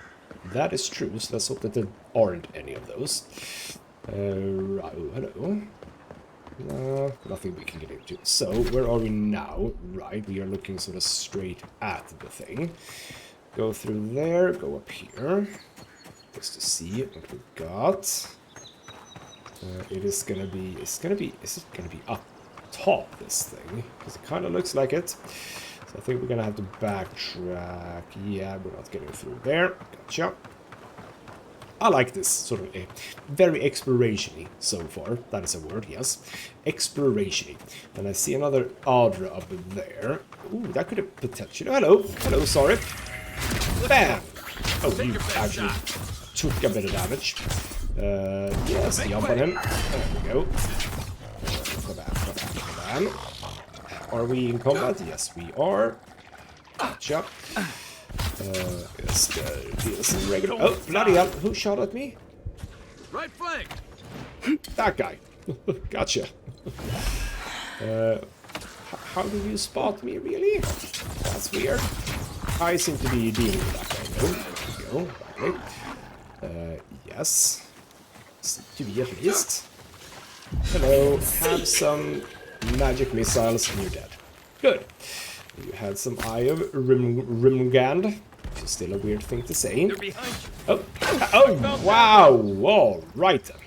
That is true, so let's hope that there aren't any of those. Right, oh, hello. Nothing we can get into. So, where are we now? Right, we are looking sort of straight at the thing. Go through there, go up here. Just to see what we got. Is it gonna be up top, this thing? Because it kind of looks like it. I think we're gonna have to backtrack. Yeah, we're not getting through there. Gotcha. I like this sort of a very exploration-y so far. That is a word, yes. Exploration-y. And I see another Adra up there. Ooh, that could have potentially... Hello, sorry. Bam! Oh, you actually took a bit of damage. Yes, jump on him. There we go. Bam. Are we in combat? Yes, we are. Gotcha. Just deal some regular. Oh, bloody hell! Who shot at me? Right flank. That guy. Gotcha. How do you spot me, really? That's weird. I seem to be dealing with that guy. No, there we go. Right. Yes. To be at least. Hello. Have some magic missiles and you're dead. Good. You had some Eye of Rimgand, which is still a weird thing to say. Oh, wow! All right then.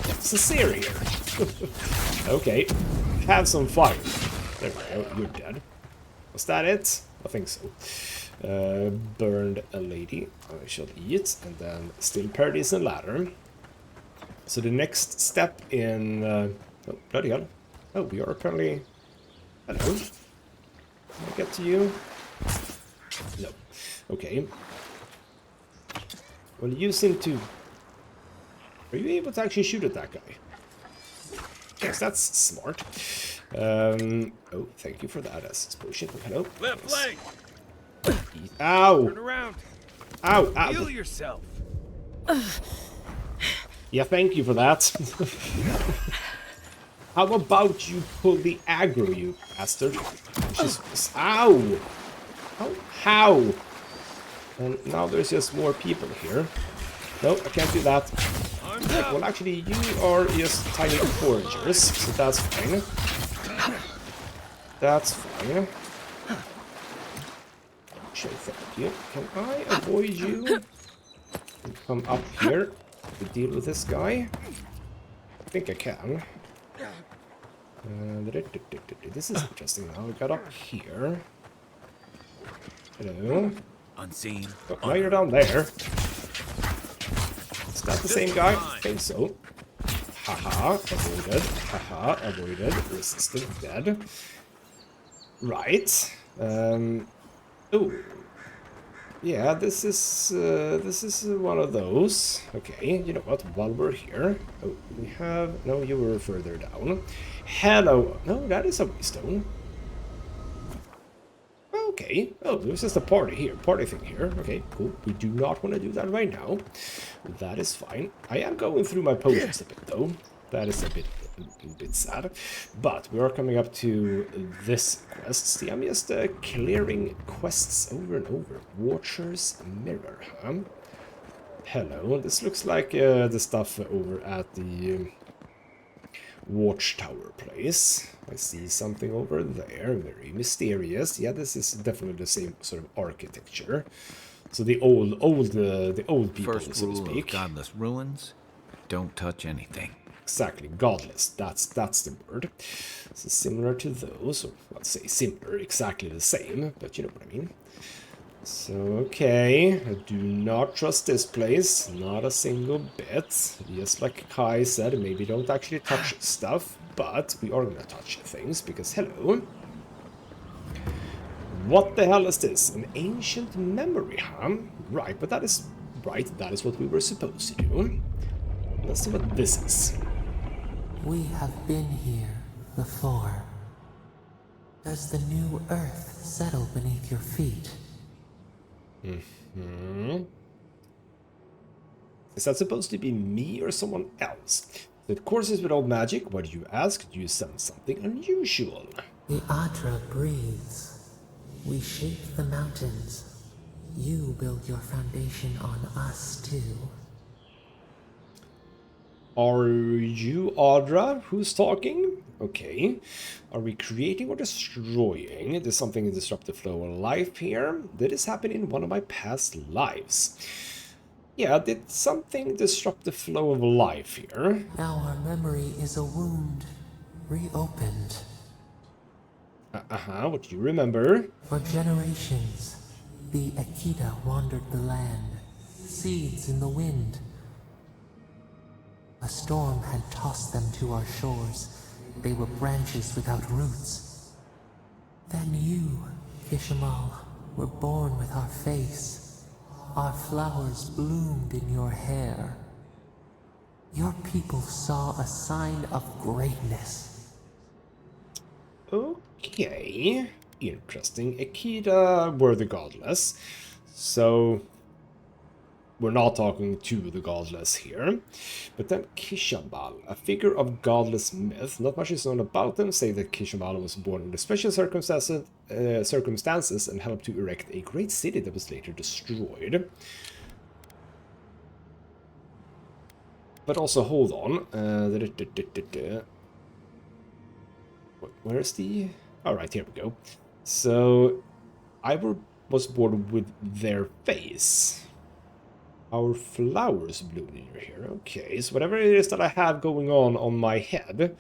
It's a series here. Okay, have some fire. There we go. You're dead. Was that it? I think so. Burned a lady. I shall eat, and then still Paradise and Ladder. So the next step in. Oh, bloody hell! Oh, we are apparently. Hello. Can I get to you? No. Okay. Well, you seem to... Are you able to actually shoot at that guy? Yes, that's smart. Oh, thank you for that. That's potion. Hello. Left leg. Ow! Turn around. Ow! Ow! Heal yourself. Yeah, thank you for that. How about you pull the aggro, you bastard? Just, ow! Oh, how? And now there's just more people here. No, I can't do that. Well, actually, you are just tiny foragers, so that's fine. That's fine. Actually, thank you. Can I avoid you? And come up here to deal with this guy? I think I can. This is interesting now. We got up here. Hello. Unseen. Oh, now you're down there. Is that the same guy? I think so. Haha, avoided. Haha, avoided. Resisted, dead. Right. Oh. Yeah, this is one of those. Okay, you know what? While we're here, oh, we have. No, you were further down. Hello. No, that is a waystone. Okay. Oh, there's just a party thing here. Okay, cool. We do not want to do that right now. That is fine. I am going through my potions a bit though. That is a bit sad. But we are coming up to this quest. See, I'm just clearing quests over and over. Watcher's Mirror, huh? Hello. This looks like the stuff over at the Watchtower place. I see something over there. Very mysterious. Yeah, this is definitely the same sort of architecture. So the old people, First so to rule speak. of godless ruins: don't touch anything. Exactly, godless. That's the word. So similar to those, or let's say similar, exactly the same, but you know what I mean. So okay, I do not trust this place, not a single bit. Just like Kai said, maybe don't actually touch stuff, but we are gonna touch things because hello. What the hell is this? An ancient memory, huh? Right, but that is right. That is what we were supposed to do. Let's see what this is. We have been here before. Does the new earth settle beneath your feet? Is that supposed to be me or someone else? With courses with old magic, what do you ask? Do you sense something unusual? The Adra breathes. We shape the mountains. You build your foundation on us too. Are you Adra who's talking? Okay. Are we creating or destroying? There's something to disrupt the flow of life here. Did this happen in one of my past lives? Yeah, did something disrupt the flow of life here? Now our memory is a wound, reopened. What do you remember? For generations, the Akita wandered the land, seeds in the wind. A storm had tossed them to our shores. They were branches without roots. Then you, Kishimal, were born with our face. Our flowers bloomed in your hair. Your people saw a sign of greatness. Okay, interesting. Akita were the godless, so we're not talking to the godless here. But then Kishabal, a figure of godless myth. Not much is known about them, say that Kishabal was born under special circumstances and helped to erect a great city that was later destroyed. But also, hold on. Where's the... Alright, here we go. So, was born with their face. Our flowers bloom near here. Okay, so whatever it is that I have going on my head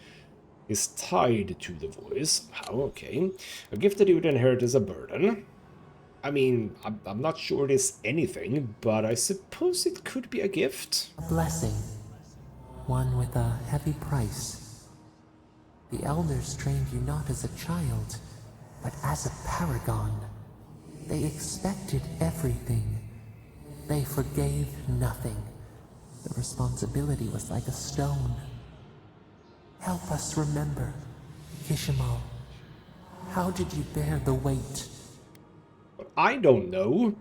is tied to the voice. How? Okay. A gift that you would inherit is a burden. I mean, I'm not sure it is anything, but I suppose it could be a gift. A blessing. One with a heavy price. The elders trained you not as a child, but as a paragon. They expected everything. They forgave nothing. The responsibility was like a stone. Help us remember, Kishimal. How did you bear the weight? I don't know.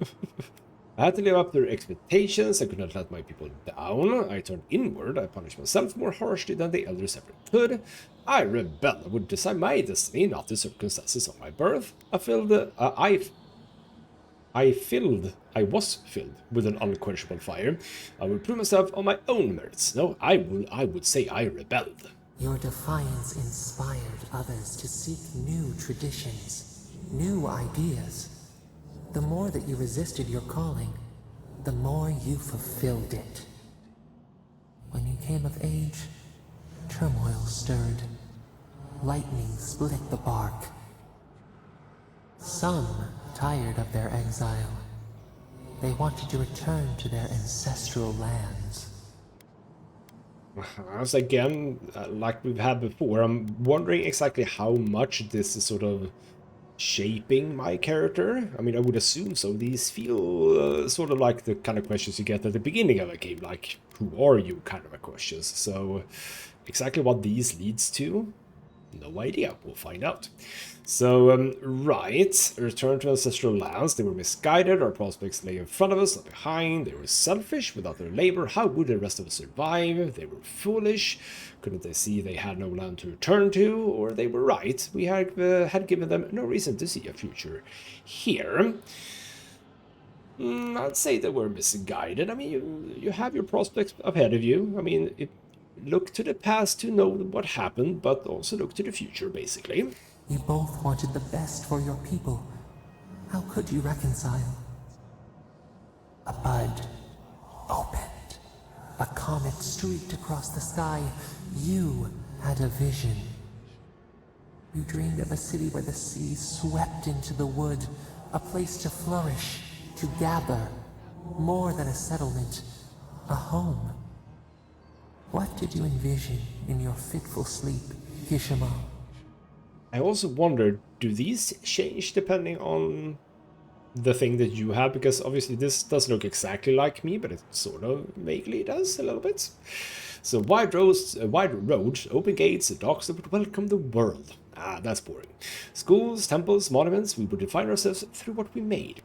I had to live up to their expectations. I could not let my people down. I turned inward. I punished myself more harshly than the elders ever could. I rebelled. I would decide my destiny, not the circumstances of my birth. I was filled with an unquenchable fire. I would prove myself on my own merits. No, I would say I rebelled. Your defiance inspired others to seek new traditions, new ideas. The more that you resisted your calling, the more you fulfilled it. When you came of age, turmoil stirred. Lightning split the bark. Some tired of their exile. They wanted to return to their ancestral lands. As again, like we've had before, I'm wondering exactly how much this is sort of shaping my character. I mean, I would assume so. These feel sort of like the kind of questions you get at the beginning of a game, like, who are you kind of a questions. So, exactly what these leads to, no idea. We'll find out. So, right, return to ancestral lands. They were misguided. Our prospects lay in front of us, not behind. They were selfish. Without their labor, how would the rest of us survive? They were foolish. Couldn't they see they had no land to return to? Or they were right. We had given them no reason to see a future here. I'd say they were misguided. I mean, you have your prospects ahead of you. I mean, look to the past to know what happened, but also look to the future, basically. You both wanted the best for your people. How could you reconcile? A bud opened. A comet streaked across the sky. You had a vision. You dreamed of a city where the sea swept into the wood, a place to flourish, to gather, more than a settlement, a home. What did you envision in your fitful sleep, Kishima? I also wondered, do these change depending on the thing that you have? Because obviously this doesn't look exactly like me, but it sort of vaguely does a little bit. So wide roads, open gates, docks that would welcome the world. Ah, that's boring. Schools, temples, monuments, we would define ourselves through what we made.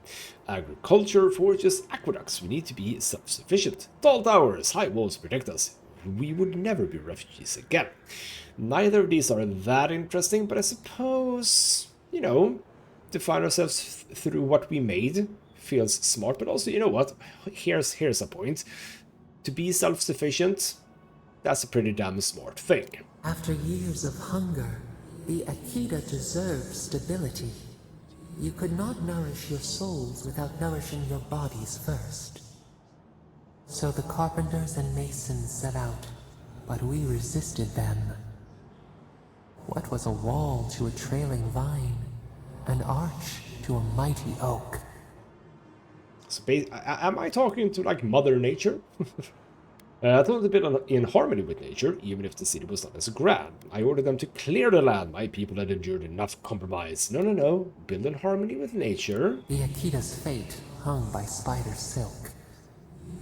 Agriculture, forages, aqueducts, we need to be self-sufficient. Tall towers, high walls protect us. We would never be refugees again. Neither of these are that interesting, but I suppose, you know, define ourselves through what we made feels smart, but also, you know what, here's a point. To be self-sufficient, that's a pretty damn smart thing. After years of hunger, the Akita deserved stability. You could not nourish your souls without nourishing your bodies first. So the carpenters and masons set out, but we resisted them. What was a wall to a trailing vine? An arch to a mighty oak? So am I talking to, like, Mother Nature? I thought a bit in harmony with nature, even if the city was not as grand. I ordered them to clear the land. My people had endured enough compromise. No. Build in harmony with nature. The Akita's fate hung by spider silk.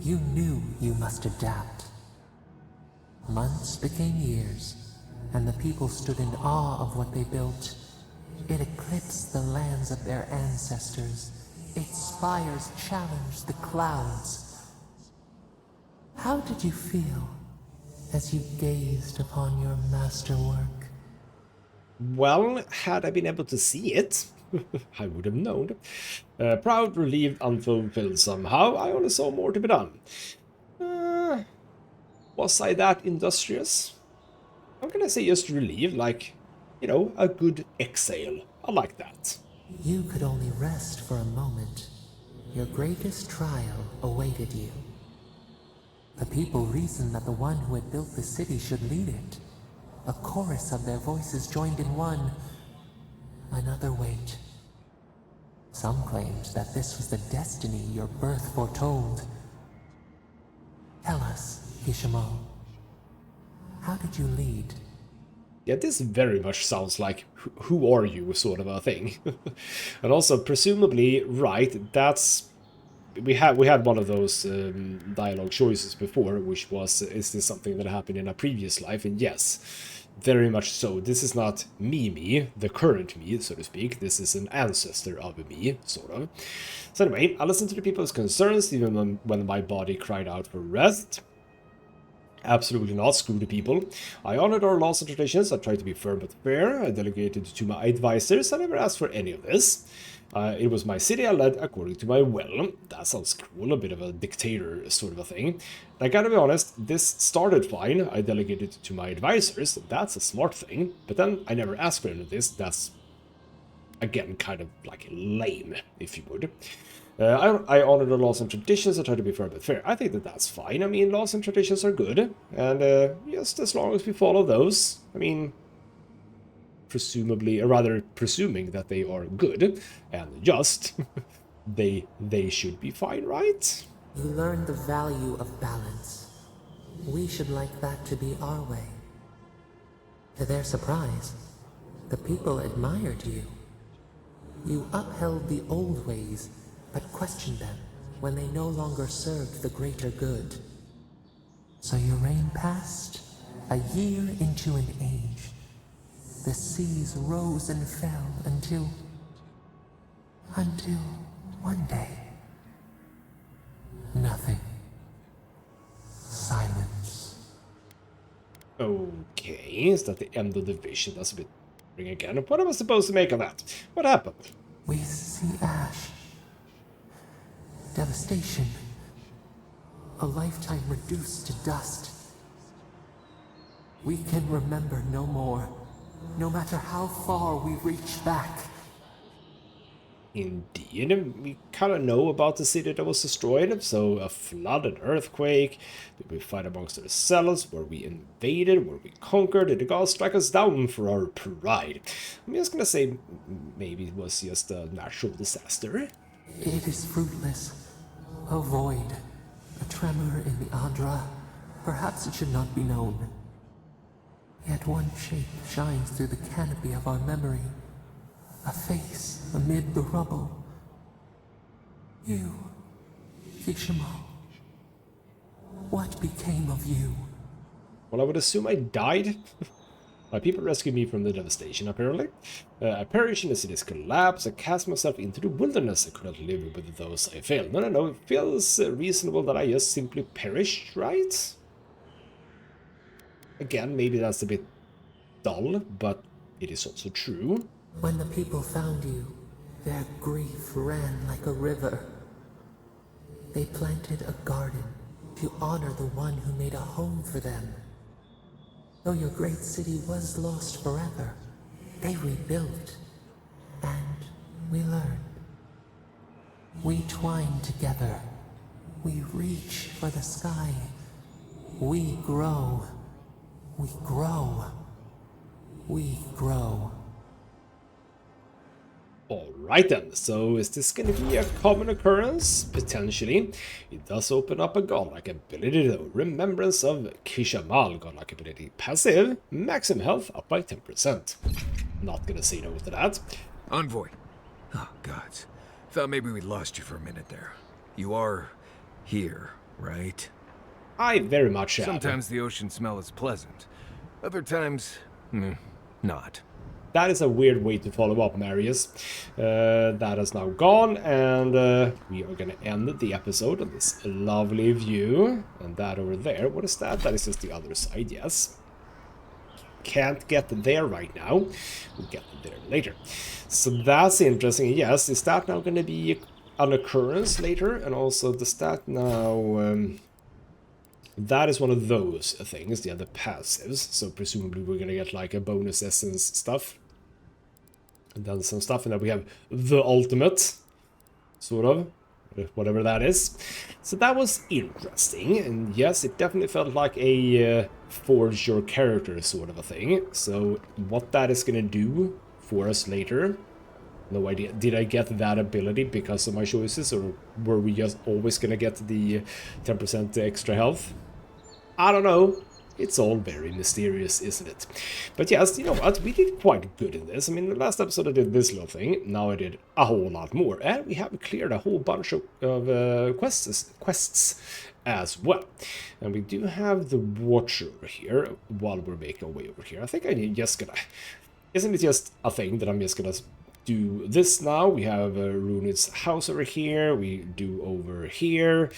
You knew you must adapt. Months became years, and the people stood in awe of what they built. It eclipsed the lands of their ancestors. Its spires challenged the clouds. How did you feel as you gazed upon your masterwork? Well, had I been able to see it, I would have known. Proud, relieved, unfulfilled somehow. I only saw more to be done. Was I that industrious? I'm gonna say just relieved, like, you know, a good exhale. I like that. You could only rest for a moment. Your greatest trial awaited you. The people reasoned that the one who had built the city should lead it. A chorus of their voices joined in one. Another wait. Some claimed that this was the destiny your birth foretold. Tell us, Kishimo, how did you lead? Yeah, this very much sounds like who are you sort of a thing. And also, presumably, right, that's... We had one of those dialogue choices before, which was, is this something that happened in a previous life? And yes, very much so. This is not me, the current me, so to speak. This is an ancestor of me, sort of. So anyway, I listened to the people's concerns, even when my body cried out for rest. Absolutely not, screw the people. I honored our laws and traditions, I tried to be firm but fair, I delegated to my advisors, I never asked for any of this. It was my city I led according to my will. That sounds cool, a bit of a dictator sort of a thing. I gotta be honest, this started fine, I delegated to my advisors, that's a smart thing, but then I never asked for any of this, that's, again, kind of like lame, if you would. I honor the laws and traditions, I try to be fair but fair. I think that that's fine. I mean, laws and traditions are good, and just as long as we follow those, I mean, presumably, or rather presuming that they are good and just, they should be fine, right? You learned the value of balance. We should like that to be our way. To their surprise, the people admired you. You upheld the old ways, but questioned them when they no longer served the greater good. So your reign passed, a year into an age. The seas rose and fell until one day, nothing. Silence. Okay, is that the end of the vision? That's a bit boring again. What am I supposed to make of that? What happened? We see ash. Devastation. A lifetime reduced to dust. We can remember no more, no matter how far we reach back. Indeed, we kind of know about the city that was destroyed, so a flood, an earthquake, did we fight amongst ourselves, were we invaded, were we conquered, did the gods strike us down for our pride? I'm just gonna say maybe it was just a natural disaster. It is fruitless. A void, a tremor in the Andra. Perhaps it should not be known. Yet one shape shines through the canopy of our memory. A face amid the rubble. You, Kishimo. What became of you? Well, I would assume I died. My people rescued me from the devastation, apparently. I perished in the city's collapse. I cast myself into the wilderness. I could not live with those I failed. No. It feels reasonable that I just simply perished, right? Again, maybe that's a bit dull, but it is also true. When the people found you, their grief ran like a river. They planted a garden to honor the one who made a home for them. Though your great city was lost forever, they rebuilt, and we learned. We twine together. We reach for the sky. We grow. We grow. We grow. Alright then, so is this going to be a common occurrence? Potentially. It does open up a godlike ability though. Remembrance of Kishamal, godlike ability. Passive, maximum health up by 10%. Not gonna say no to that. Envoy. Oh, gods. Thought maybe we lost you for a minute there. You are here, right? I very much have. Sometimes the ocean smell is pleasant. Other times, not. That is a weird way to follow up, Marius. That has now gone, and we are going to end the episode on this lovely view. And that over there, what is that? That is just the other side, yes. Can't get there right now. We'll get there later. So that's interesting. Yes, is that now going to be an occurrence later? And also, does that now... that is one of those things, the other passives. So presumably we're going to get like a bonus essence stuff. And then some stuff, and then we have the ultimate, sort of, whatever that is. So that was interesting, and yes, it definitely felt like a forge your character sort of a thing. So what that is going to do for us later, no idea. Did I get that ability because of my choices, or were we just always going to get the 10% extra health? I don't know. It's all very mysterious, isn't it? But yes, you know what? We did quite good in this. I mean, the last episode I did this little thing. Now I did a whole lot more. And we have cleared a whole bunch of quests as well. And we do have the Watcher over here while we're making our way over here. I think I'm just gonna... Isn't it just a thing that I'm just gonna do this now? We have Runit's house over here. We do over here.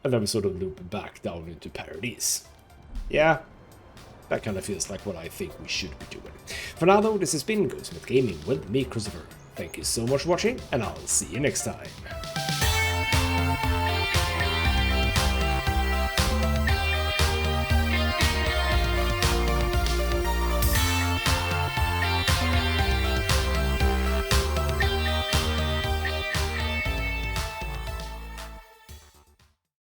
And then we sort of loop back down into Paradise. Yeah, that kind of feels like what I think we should be doing. For now though, this has been ghostmutgaming with me, Christopher. Thank you so much for watching, and I'll see you next time.